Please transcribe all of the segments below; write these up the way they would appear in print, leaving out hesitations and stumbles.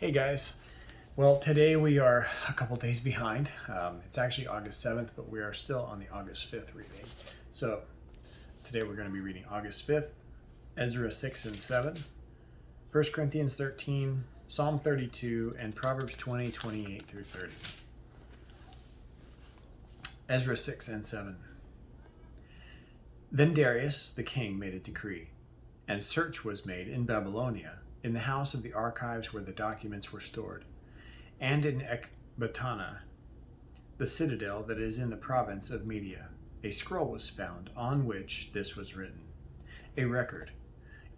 Hey guys. Well, today we are a couple days behind. It's actually August 7th, but we are still on the August 5th reading. So today we're going to be reading August 5th, Ezra 6 and 7, 1 Corinthians 13, Psalm 32, and Proverbs 20, 28 through 30. Ezra 6 and 7. Then Darius the king made a decree, and search was made in Babylonia, in the house of the archives where the documents were stored, and in Ecbatana, the citadel that is in the province of Media. A scroll was found on which this was written. A record.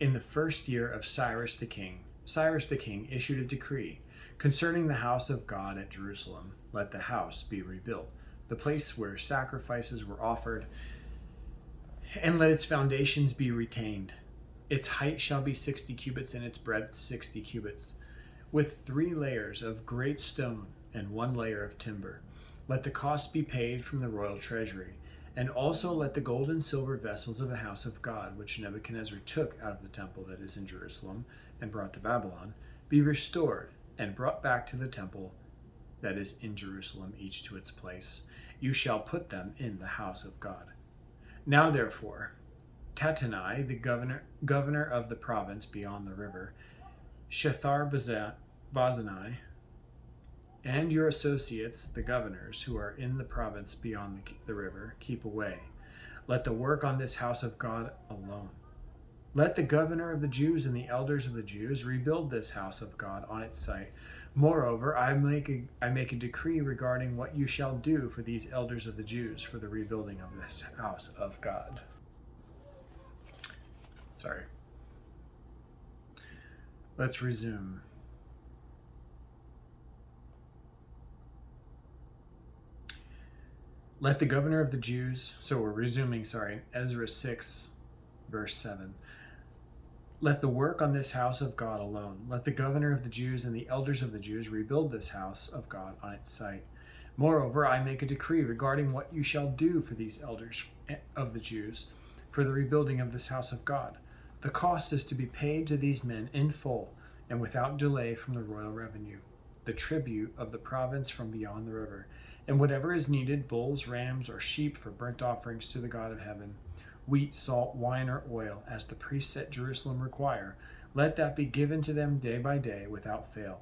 In the first year of Cyrus the king issued a decree concerning the house of God at Jerusalem. Let the house be rebuilt, the place where sacrifices were offered, and let its foundations be retained. Its height shall be 60 cubits, and its breadth 60 cubits, with 3 layers of great stone and 1 layer of timber. Let the cost be paid from the royal treasury, and also let the gold and silver vessels of the house of God, which Nebuchadnezzar took out of the temple that is in Jerusalem and brought to Babylon, be restored and brought back to the temple that is in Jerusalem, each to its place. You shall put them in the house of God. Now therefore, Tattenai, the governor of the province beyond the river, Shethar-Bozenai, and your associates, the governors who are in the province beyond the river, keep away. Let the work on this house of God alone. Let the governor of the Jews and the elders of the Jews rebuild this house of God on its site. Moreover, I make a decree regarding what you shall do for these elders of the Jews for the rebuilding of this house of God. Sorry. Let's resume. Let the governor of the Jews, so we're resuming, Ezra 6, verse 7. Let the work on this house of God alone. Let the governor of the Jews and the elders of the Jews rebuild this house of God on its site. Moreover, I make a decree regarding what you shall do for these elders of the Jews for the rebuilding of this house of God. The cost is to be paid to these men in full and without delay from the royal revenue, the tribute of the province from beyond the river, and whatever is needed, bulls, rams, or sheep for burnt offerings to the God of heaven, wheat, salt, wine, or oil, as the priests at Jerusalem require, let that be given to them day by day without fail,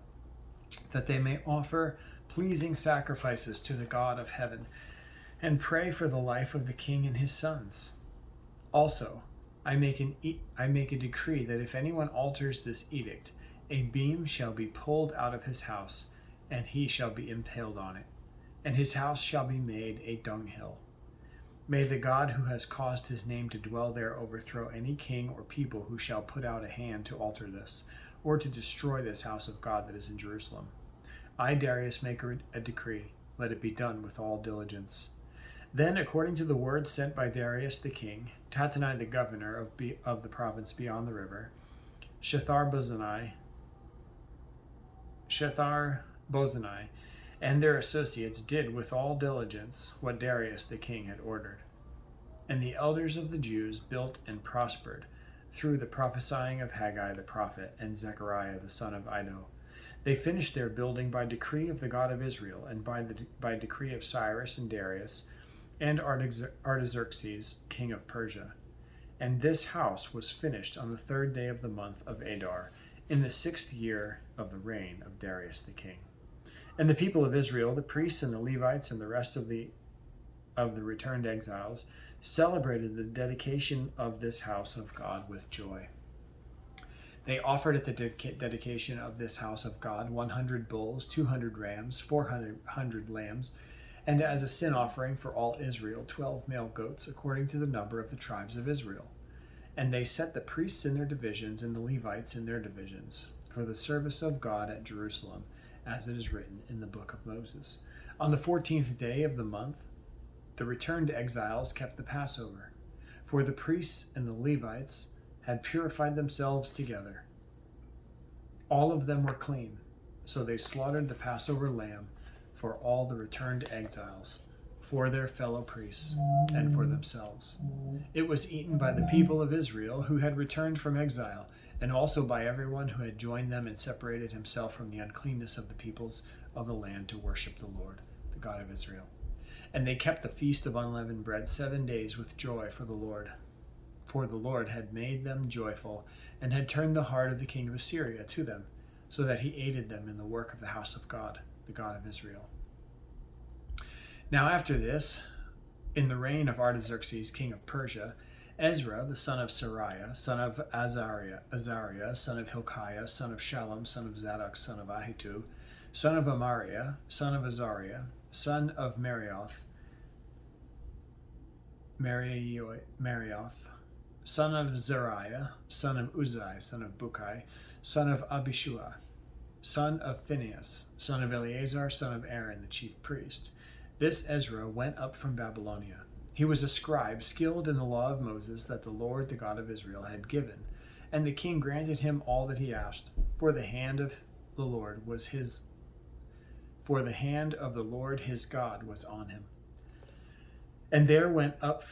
that they may offer pleasing sacrifices to the God of heaven and pray for the life of the king and his sons. Also, I make a decree that if anyone alters this edict, a beam shall be pulled out of his house, and he shall be impaled on it, and his house shall be made a dunghill. May the God who has caused his name to dwell there overthrow any king or people who shall put out a hand to alter this, or to destroy this house of God that is in Jerusalem. I, Darius, make a decree. Let it be done with all diligence. Then, according to the word sent by Darius the king, Tattenai the governor of the province beyond the river, Shethar-Bozenai, and their associates did with all diligence what Darius the king had ordered. And the elders of the Jews built and prospered through the prophesying of Haggai the prophet and Zechariah the son of Iddo. They finished their building by decree of the God of Israel, and by decree of Cyrus and Darius and Artaxerxes, king of Persia. And this house was finished on the 3rd day of the month of Adar, in the 6th year of the reign of Darius the king. And the people of Israel, the priests and the Levites and the rest of the returned exiles, celebrated the dedication of this house of God with joy. They offered at the dedication of this house of God 100 bulls, 200 rams, 400 lambs, and as a sin offering for all Israel, 12 male goats, according to the number of the tribes of Israel. And they set the priests in their divisions and the Levites in their divisions for the service of God at Jerusalem, as it is written in the book of Moses. On the 14th day of the month, the returned exiles kept the Passover, for the priests and the Levites had purified themselves together. All of them were clean, so they slaughtered the Passover lamb for all the returned exiles, for their fellow priests, and for themselves. It was eaten by the people of Israel who had returned from exile, and also by everyone who had joined them and separated himself from the uncleanness of the peoples of the land to worship the Lord, the God of Israel. And they kept the feast of unleavened bread 7 days with joy for the Lord. For the Lord had made them joyful, and had turned the heart of the king of Assyria to them, so that he aided them in the work of the house of God, the God of Israel. Now after this, in the reign of Artaxerxes, king of Persia, Ezra, the son of Sariah, son of Azariah, son of Hilkiah, son of Shallum, son of Zadok, son of Ahitub, son of Amariah, son of Azariah, son of Marioth, son of Zariah, son of Uzai, son of Bukai, son of Abishua, son of Phinehas, son of Eleazar, son of Aaron, the chief priest. This Ezra went up from Babylonia. He was a scribe skilled in the law of Moses that the Lord, the God of Israel, had given, and the king granted him all that he asked, for the hand of the Lord his God was on him. And there went up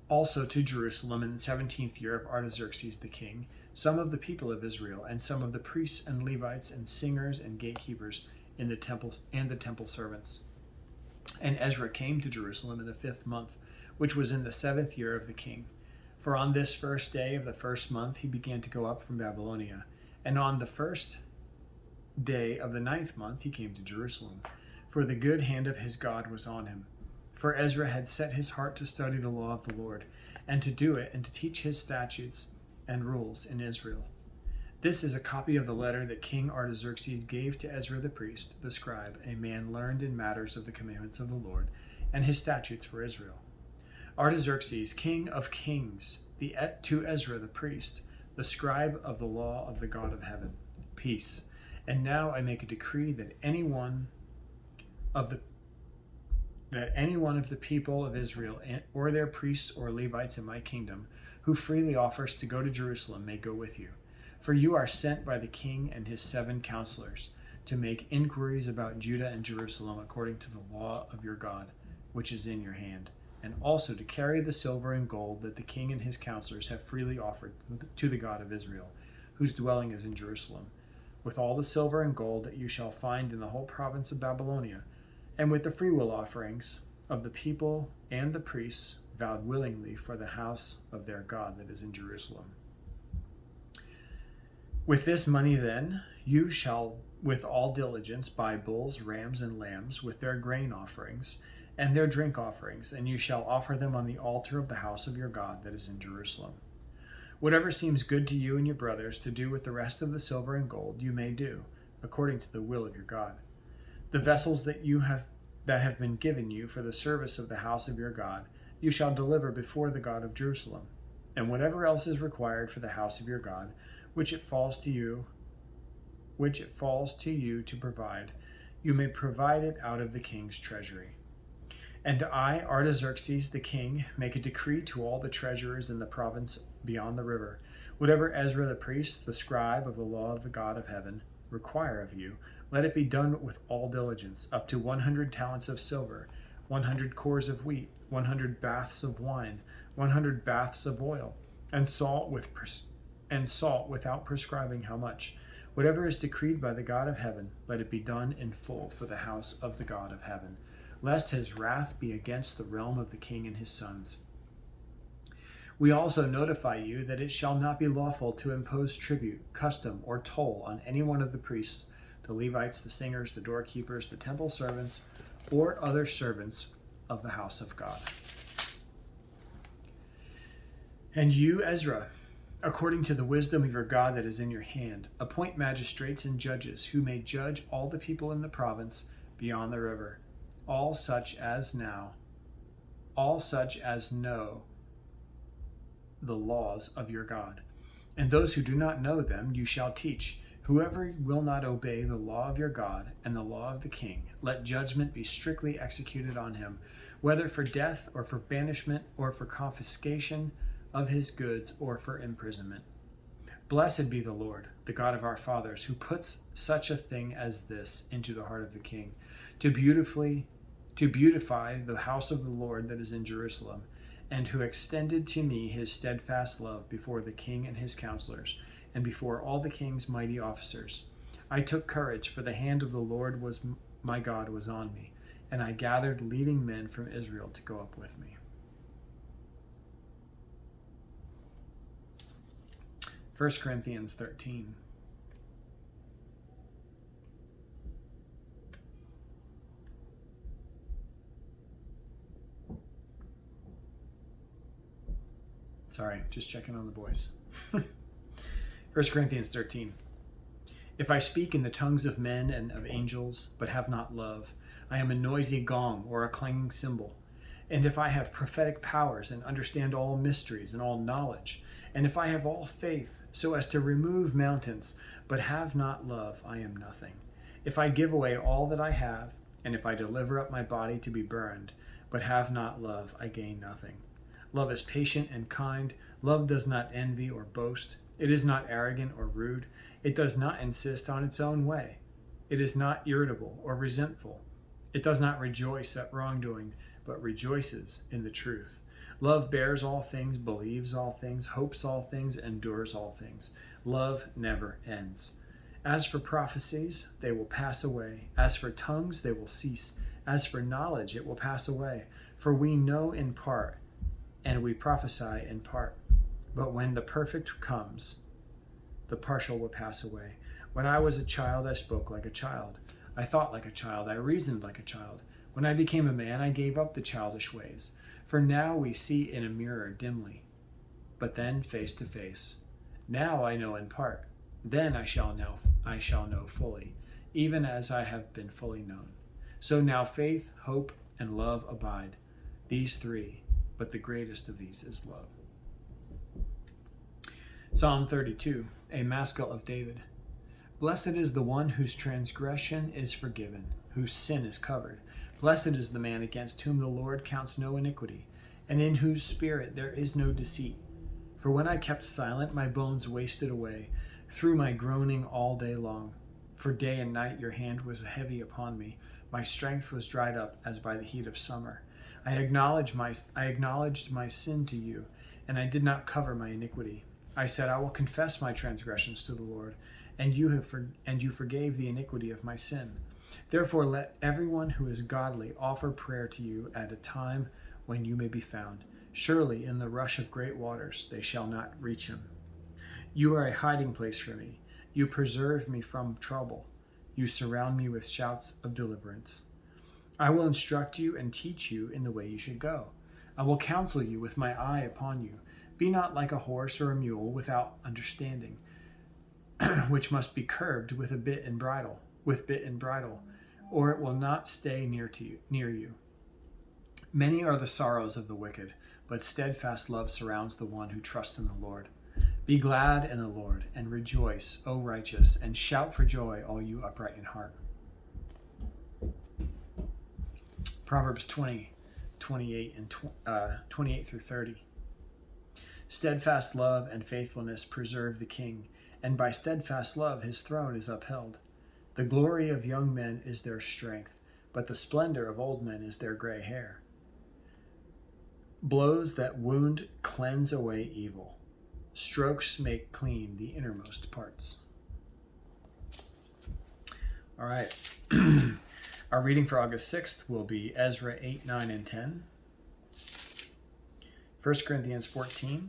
also to Jerusalem in the 17th year of Artaxerxes the king some of the people of Israel, and some of the priests and Levites and singers and gatekeepers in the temples and the temple servants. And Ezra came to Jerusalem in the 5th month, which was in the 7th year of the king. For on this first day of the 1st month he began to go up from Babylonia. And on the 1st day of the 9th month he came to Jerusalem, for the good hand of his God was on him. For Ezra had set his heart to study the law of the Lord, and to do it, and to teach his statutes and rules in Israel. This is a copy of the letter that King Artaxerxes gave to Ezra the priest, the scribe, a man learned in matters of the commandments of the Lord, and his statutes for Israel. Artaxerxes, king of kings, to Ezra the priest, the scribe of the law of the God of heaven, peace. And now I make a decree that any one of the people of Israel, or their priests or Levites in my kingdom, who freely offers to go to Jerusalem, may go with you. For you are sent by the king and his 7 counselors to make inquiries about Judah and Jerusalem according to the law of your God, which is in your hand, and also to carry the silver and gold that the king and his counselors have freely offered to the God of Israel, whose dwelling is in Jerusalem, with all the silver and gold that you shall find in the whole province of Babylonia, and with the freewill offerings of the people and the priests vowed willingly for the house of their God that is in Jerusalem. With this money then you shall with all diligence buy bulls, rams, and lambs with their grain offerings and their drink offerings, and you shall offer them on the altar of the house of your God that is in Jerusalem. Whatever seems good to you and your brothers to do with the rest of the silver and gold, you may do, according to the will of your God. The vessels that have been given you for the service of the house of your God, you shall deliver before the God of Jerusalem, and whatever else is required for the house of your God, which it falls to you to provide, you may provide it out of the king's treasury. And I, Artaxerxes the king, make a decree to all the treasurers in the province beyond the river, whatever Ezra the priest, the scribe of the law of the God of heaven, require of you, let it be done with all diligence, up to 100 talents of silver, 100 cores of wheat, 100 baths of wine, 100 baths of oil, and salt without prescribing how much. Whatever is decreed by the God of heaven, let it be done in full for the house of the God of heaven, lest his wrath be against the realm of the king and his sons. We also notify you that it shall not be lawful to impose tribute, custom, or toll on any one of the priests, the Levites, the singers, the doorkeepers, the temple servants, or other servants of the house of God. And you, Ezra, according to the wisdom of your God that is in your hand, appoint magistrates and judges who may judge all the people in the province beyond the river, all such as know the laws of your God. And those who do not know them you shall teach. Whoever will not obey the law of your God and the law of the king, let judgment be strictly executed on him, whether for death or for banishment or for confiscation of his goods or for imprisonment. Blessed be the Lord, the God of our fathers, who puts such a thing as this into the heart of the king, to beautify the house of the Lord that is in Jerusalem, and who extended to me his steadfast love before the king and his counselors, and before all the king's mighty officers. I took courage, for the hand of the Lord was my God was on me, and I gathered leading men from Israel to go up with me. 1 Corinthians 13. Sorry, just checking on the boys. 1 Corinthians 13. If I speak in the tongues of men and of angels, but have not love, I am a noisy gong or a clanging cymbal. And if I have prophetic powers and understand all mysteries and all knowledge, and if I have all faith so as to remove mountains, but have not love, I am nothing. If I give away all that I have, and if I deliver up my body to be burned, but have not love, I gain nothing. Love is patient and kind. Love does not envy or boast. It is not arrogant or rude. It does not insist on its own way. It is not irritable or resentful. It does not rejoice at wrongdoing, but rejoices in the truth. Love bears all things, believes all things, hopes all things, endures all things. Love never ends. As for prophecies, they will pass away. As for tongues, they will cease. As for knowledge, it will pass away. For we know in part, and we prophesy in part. But when the perfect comes, the partial will pass away. When I was a child, I spoke like a child. I thought like a child. I reasoned like a child. When I became a man, I gave up the childish ways. For now we see in a mirror dimly, but then face to face. Now I know in part. Then I shall know fully, even as I have been fully known. So now faith, hope, and love abide, these three, but the greatest of these is love. Psalm 32, a maskil of David. Blessed is the one whose transgression is forgiven, whose sin is covered. Blessed is the man against whom the Lord counts no iniquity, and in whose spirit there is no deceit. For when I kept silent, my bones wasted away, through my groaning all day long. For day and night your hand was heavy upon me. My strength was dried up as by the heat of summer. I acknowledged my sin to you, and I did not cover my iniquity. I said, I will confess my transgressions to the Lord, and you forgave the iniquity of my sin. Therefore let everyone who is godly offer prayer to you at a time when you may be found. Surely in the rush of great waters they shall not reach him. You are a hiding place for me. You preserve me from trouble. You surround me with shouts of deliverance. I will instruct you and teach you in the way you should go. I will counsel you with my eye upon you. Be not like a horse or a mule without understanding, which must be curbed with bit and bridle, or it will not stay near you. Many are the sorrows of the wicked, but steadfast love surrounds the one who trusts in the Lord. Be glad in the Lord, and rejoice, O righteous, and shout for joy, all you upright in heart. Proverbs 28 through 30. Steadfast love and faithfulness preserve the king, and by steadfast love his throne is upheld. The glory of young men is their strength, but the splendor of old men is their gray hair. Blows that wound cleanse away evil. Strokes make clean the innermost parts. All right. Our reading for August 6th will be Ezra 8, 9, and 10. 1 Corinthians 14.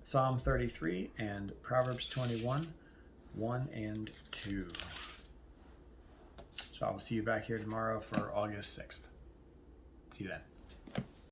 Psalm 33, and Proverbs 21, 1 and 2. So I will see you back here tomorrow for August 6th. See you then.